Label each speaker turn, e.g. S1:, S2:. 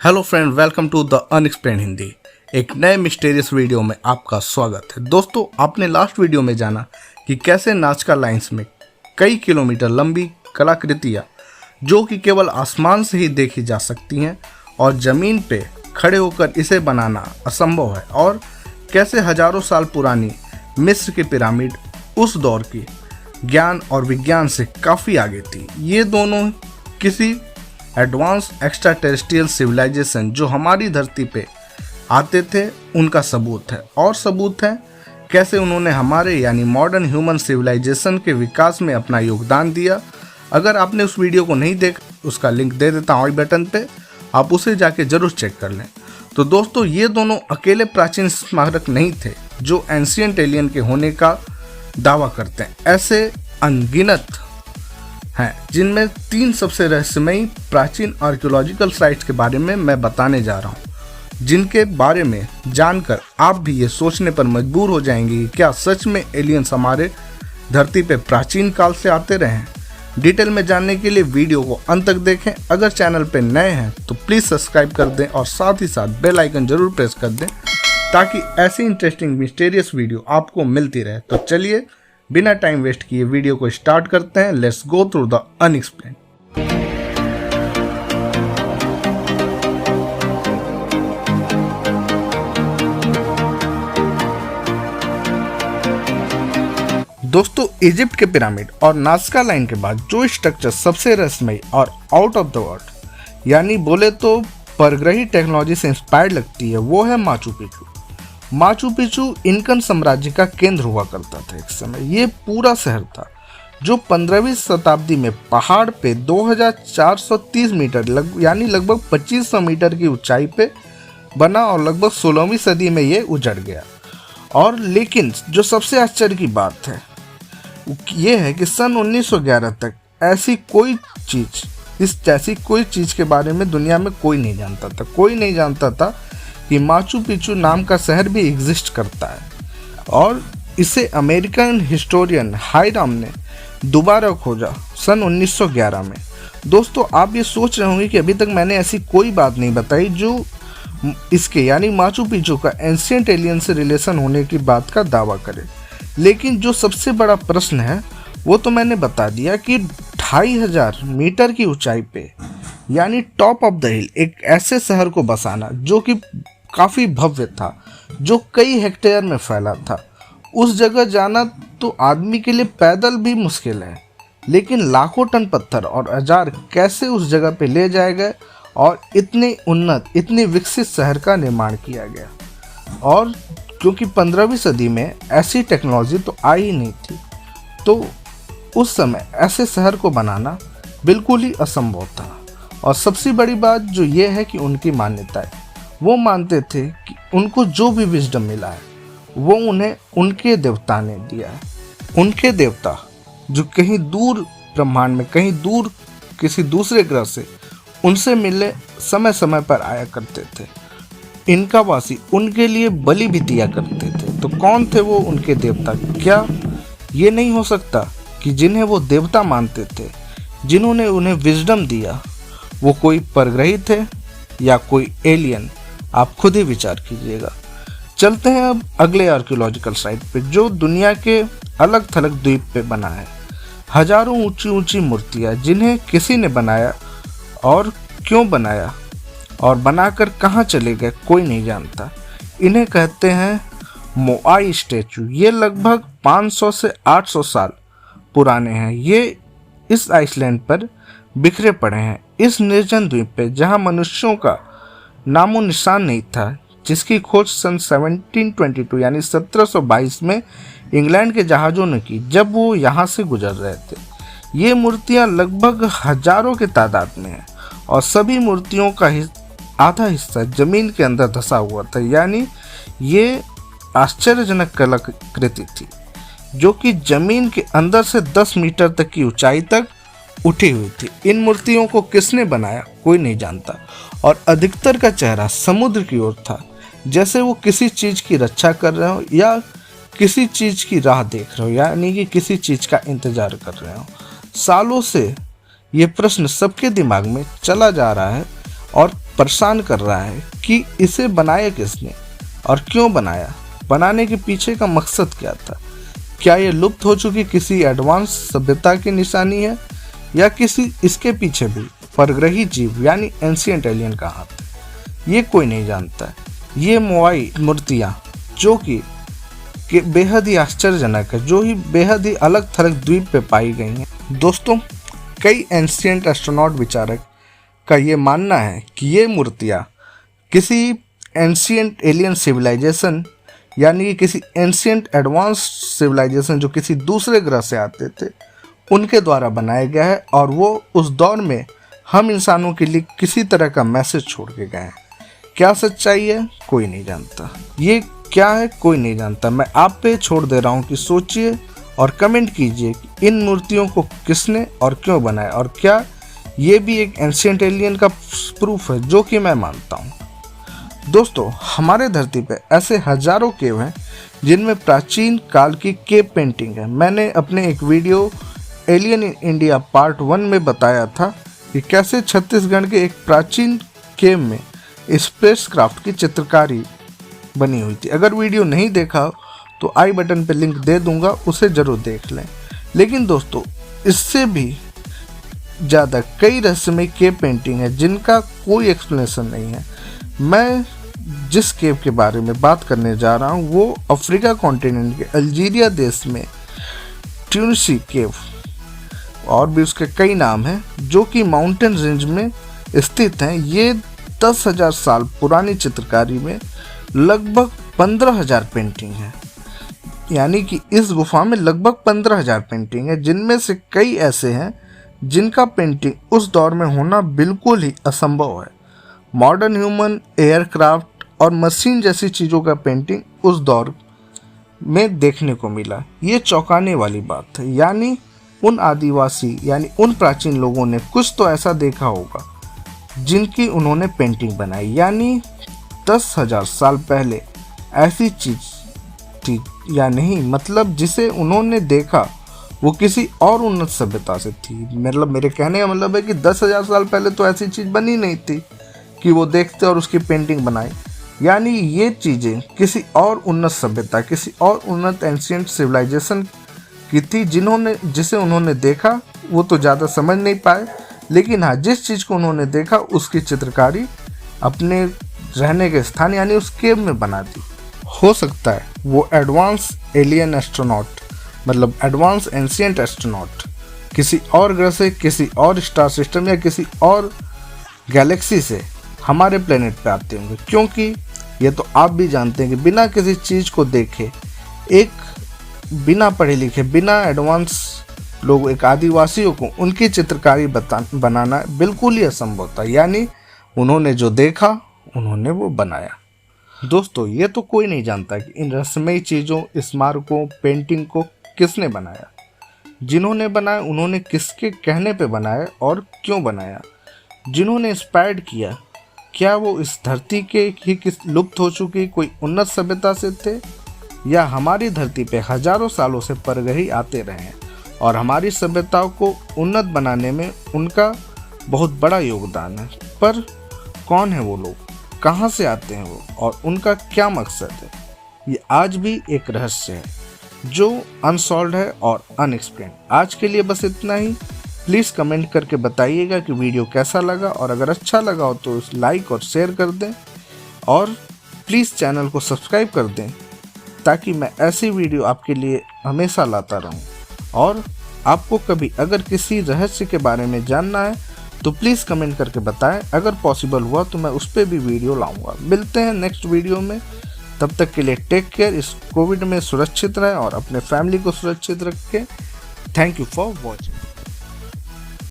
S1: Hello friend, welcome to the unexplained Hindi. एक नए mysterious video में आपका स्वागत है। दोस्तों, आपने लास्ट वीडियो में जाना कि कैसे नाज़का लाइंस में कई किलोमीटर लंबी कलाकृतियाँ जो कि केवल आसमान से ही देखी जा सकती हैं और ज़मीन पे खड़े होकर इसे बनाना असंभव है, और कैसे हजारों साल पुरानी मिस्र के पिरामिड उस दौर की ज्ञान और विज्ञान से काफ़ी आगे थी। ये दोनों किसी एडवांस एक्स्ट्रा टेरेस्ट्रियल सिविलाइजेशन जो हमारी धरती पे आते थे उनका सबूत है, और सबूत है कैसे उन्होंने हमारे यानी मॉडर्न ह्यूमन सिविलाइजेशन के विकास में अपना योगदान दिया। अगर आपने उस वीडियो को नहीं देखा, उसका लिंक दे देता हूँ आई बटन पे, आप उसे जाके जरूर चेक कर लें। तो दोस्तों, ये दोनों अकेले प्राचीन स्मारक नहीं थे जो एंशिएंट एलियन के होने का दावा करते हैं। ऐसे अनगिनत हैं जिनमें 3 सबसे रहस्यमयी प्राचीन आर्कियोलॉजिकल साइट्स के बारे में मैं बताने जा रहा हूं, जिनके बारे में जानकर आप भी ये सोचने पर मजबूर हो जाएंगे कि क्या सच में एलियंस हमारे धरती पे प्राचीन काल से आते रहे हैं। डिटेल में जानने के लिए वीडियो को अंत तक देखें। अगर चैनल पे नए हैं तो प्लीज़ सब्सक्राइब कर दें और साथ ही साथ बेल आइकन जरूर प्रेस कर दें ताकि ऐसी इंटरेस्टिंग मिस्टीरियस वीडियो आपको मिलती रहे। तो चलिए बिना टाइम वेस्ट किए वीडियो को स्टार्ट करते हैं। Let's go through the unexplained. दोस्तों, इजिप्ट के पिरामिड और नाज़का लाइन के बाद जो स्ट्रक्चर सबसे रहस्यमयी और आउट ऑफ द वर्ल्ड यानी बोले तो परग्रही टेक्नोलॉजी से इंस्पायर्ड लगती है, वो है माचू पिचू। माचू पिचू इनकन साम्राज्य का केंद्र हुआ करता था एक समय। ये पूरा शहर था जो 15वीं शताब्दी में पहाड़ पे 2430 मीटर यानी लगभग 2500 मीटर की ऊंचाई पे बना, और लगभग 16वीं सदी में ये उजड़ गया। और लेकिन जो सबसे आश्चर्य की बात है ये है कि सन 1911 तक ऐसी कोई चीज़ के बारे में दुनिया में कोई नहीं जानता था। कोई नहीं जानता था कि माचू पिचू नाम का शहर भी एग्जिस्ट करता है, और इसे अमेरिकन हिस्टोरियन हायराम ने दोबारा खोजा सन 1911 में। दोस्तों, आप ये सोच रहे होंगे कि अभी तक मैंने ऐसी कोई बात नहीं बताई जो इसके यानी माचू पिचू का एंशिएंट एलियन से रिलेशन होने की बात का दावा करे। लेकिन जो सबसे बड़ा प्रश्न है वो तो मैंने बता दिया कि 2500 मीटर की ऊंचाई पे यानी टॉप ऑफ द हिल एक ऐसे शहर को बसाना जो कि काफ़ी भव्य था, जो कई हेक्टेयर में फैला था। उस जगह जाना तो आदमी के लिए पैदल भी मुश्किल है, लेकिन लाखों टन पत्थर और औजार कैसे उस जगह पे ले जाए गए और इतने उन्नत इतने विकसित शहर का निर्माण किया गया। और क्योंकि 15वीं सदी में ऐसी टेक्नोलॉजी तो आई ही नहीं थी, तो उस समय ऐसे शहर को बनाना बिल्कुल ही असंभव था। और सबसे बड़ी बात जो ये है कि उनकी मान्यता है, वो मानते थे कि उनको जो भी विजडम मिला है वो उन्हें उनके देवता ने दिया है। उनके देवता जो कहीं दूर ब्रह्मांड में, कहीं दूर किसी दूसरे ग्रह से उनसे मिलने समय समय पर आया करते थे। इनका वासी उनके लिए बलि भी दिया करते थे। तो कौन थे वो उनके देवता? क्या ये नहीं हो सकता कि जिन्हें वो देवता मानते थे, जिन्होंने उन्हें विजडम दिया, वो कोई परग्रही थे या कोई एलियन? आप खुद ही विचार कीजिएगा। चलते हैं अब अगले आर्कियोलॉजिकल साइट पे जो दुनिया के अलग थलग द्वीप पे बना है। हजारों ऊंची ऊंची मूर्तियाँ जिन्हें किसी ने बनाया और क्यों बनाया और बनाकर कहाँ चले गए कोई नहीं जानता। इन्हें कहते हैं मोआई स्टैचू। ये लगभग 500 से 800 साल पुराने हैं। ये इस आइसलैंड पर बिखरे पड़े हैं, इस निर्जन द्वीप पे जहाँ मनुष्यों का नामो निशान नहीं था, जिसकी खोज सन 1722 यानी 1722 में इंग्लैंड के जहाज़ों ने की जब वो यहाँ से गुजर रहे थे। ये मूर्तियाँ लगभग हजारों के तादाद में हैं, और सभी मूर्तियों का आधा हिस्सा जमीन के अंदर धंसा हुआ था। यानी ये आश्चर्यजनक कलाकृति थी जो कि जमीन के अंदर से 10 मीटर तक की ऊंचाई तक उठी हुई थी। इन मूर्तियों को किसने बनाया कोई नहीं जानता, और अधिकतर का चेहरा समुद्र की ओर था, जैसे वो किसी चीज़ की रक्षा कर रहे हो या किसी चीज़ की राह देख रहे हो, यानी कि किसी चीज़ का इंतजार कर रहे हो। सालों से ये प्रश्न सबके दिमाग में चला जा रहा है और परेशान कर रहा है कि इसे बनाया किसने और क्यों बनाया, बनाने के पीछे का मकसद क्या था, क्या ये लुप्त हो चुकी किसी एडवांस सभ्यता की निशानी है या किसी इसके पीछे भी परग्रही जीव यानी एंशिएंट एलियन का हाथ है, ये कोई नहीं जानता है। ये मोआई मूर्तियाँ जो कि बेहद ही आश्चर्यजनक है, जो ही बेहद ही अलग थलग द्वीप पे पाई गई हैं। दोस्तों, कई एंशिएंट एस्ट्रोनॉट विचारक का ये मानना है कि ये मूर्तियाँ किसी एंशिएंट एलियन सिविलाइजेशन यानी कि किसी एंशिएंट एडवांस सिविलाइजेशन जो किसी दूसरे ग्रह से आते थे उनके द्वारा बनाया गया है और वो उस दौर में हम इंसानों के लिए किसी तरह का मैसेज छोड़ के गए हैं। क्या सच्चाई है कोई नहीं जानता, ये क्या है कोई नहीं जानता। मैं आप पे छोड़ दे रहा हूँ कि सोचिए और कमेंट कीजिए कि इन मूर्तियों को किसने और क्यों बनाया और क्या ये भी एक एंशिएंट एलियन का प्रूफ है, जो कि मैं मानता हूँ। दोस्तों, हमारे धरती पे ऐसे हजारों केव हैं जिनमें प्राचीन काल की केव पेंटिंग है। मैंने अपने एक video alien in India part 1 में बताया था कि कैसे छत्तीसगढ़ के एक प्राचीन केव में स्पेसक्राफ्ट की चित्रकारी बनी हुई थी। अगर वीडियो नहीं देखा हो तो आई बटन पे लिंक दे दूंगा, उसे ज़रूर देख लें। लेकिन दोस्तों, इससे भी ज़्यादा कई रहस्यमय केव पेंटिंग है जिनका कोई एक्सप्लेनेशन नहीं है। मैं जिस केव के बारे में बात करने जा रहा हूँ वो अफ्रीका कॉन्टिनेंट के अल्जीरिया देश में ट्यूनिसी केव और भी उसके कई नाम हैं जो कि माउंटेन रेंज में स्थित हैं। ये 10,000 साल पुरानी चित्रकारी में लगभग 15,000 पेंटिंग है, यानी कि इस गुफा में लगभग 15,000 पेंटिंग है, जिनमें से कई ऐसे हैं जिनका पेंटिंग उस दौर में होना बिल्कुल ही असंभव है। मॉडर्न ह्यूमन, एयरक्राफ्ट और मशीन जैसी चीज़ों का पेंटिंग उस दौर में देखने को मिला। ये चौंकाने वाली बात है, यानी उन आदिवासी यानी उन प्राचीन लोगों ने कुछ तो ऐसा देखा होगा जिनकी उन्होंने पेंटिंग बनाई, यानी 10,000 साल पहले ऐसी चीज थी या नहीं, मतलब जिसे उन्होंने देखा वो किसी और उन्नत सभ्यता से थी। मतलब मेरे कहने का मतलब है कि 10,000 साल पहले तो ऐसी चीज़ बनी नहीं थी कि वो देखते और उसकी पेंटिंग बनाए, यानी ये चीज़ें किसी और उन्नत सभ्यता, किसी और उन्नत एंशिएंट सिविलाइजेशन की थी जिसे उन्होंने देखा। वो तो ज़्यादा समझ नहीं पाए, लेकिन हाँ, जिस चीज़ को उन्होंने देखा उसकी चित्रकारी अपने रहने के स्थान यानी उस केव में बना दी। हो सकता है वो एडवांस एलियन एस्ट्रोनॉट, मतलब एडवांस एंशिएंट एस्ट्रोनॉट किसी और ग्रह से, किसी और स्टार सिस्टम या किसी और गैलेक्सी से हमारे प्लेनेट पे आते होंगे, क्योंकि ये तो आप भी जानते हैं कि बिना किसी चीज़ को देखे, एक बिना पढ़े लिखे, बिना एडवांस लोग, एक आदिवासियों को उनकी चित्रकारी बनाना बिल्कुल ही असंभव था। यानी उन्होंने जो देखा उन्होंने वो बनाया। दोस्तों, ये तो कोई नहीं जानता कि इन रहस्यमयी चीज़ों, स्मारकों, पेंटिंग को किसने बनाया। जिन्होंने बनाया उन्होंने किसके कहने पे बनाया और क्यों बनाया। जिन्होंने इंस्पायर्ड किया, क्या वो इस धरती के ही किस लुप्त हो चुकी कोई उन्नत सभ्यता से थे, या हमारी धरती पे हजारों सालों से परग्रही आते रहे हैं और हमारी सभ्यताओं को उन्नत बनाने में उनका बहुत बड़ा योगदान है। पर कौन है वो लोग, कहाँ से आते हैं वो और उनका क्या मकसद है, ये आज भी एक रहस्य है जो अनसॉल्व्ड है और अनएक्सप्लेन्ड। आज के लिए बस इतना ही। प्लीज़ कमेंट करके बताइएगा कि वीडियो कैसा लगा, और अगर अच्छा लगा हो तो लाइक और शेयर कर दें, और प्लीज़ चैनल को सब्सक्राइब कर दें ताकि मैं ऐसी वीडियो आपके लिए हमेशा लाता रहूं। और आपको कभी अगर किसी रहस्य के बारे में जानना है तो प्लीज़ कमेंट करके बताएं। अगर पॉसिबल हुआ तो मैं उस पर भी वीडियो लाऊंगा। मिलते हैं नेक्स्ट वीडियो में, तब तक के लिए टेक केयर। इस कोविड में सुरक्षित रहें और अपने फैमिली को सुरक्षित रखें। Thank you for watching.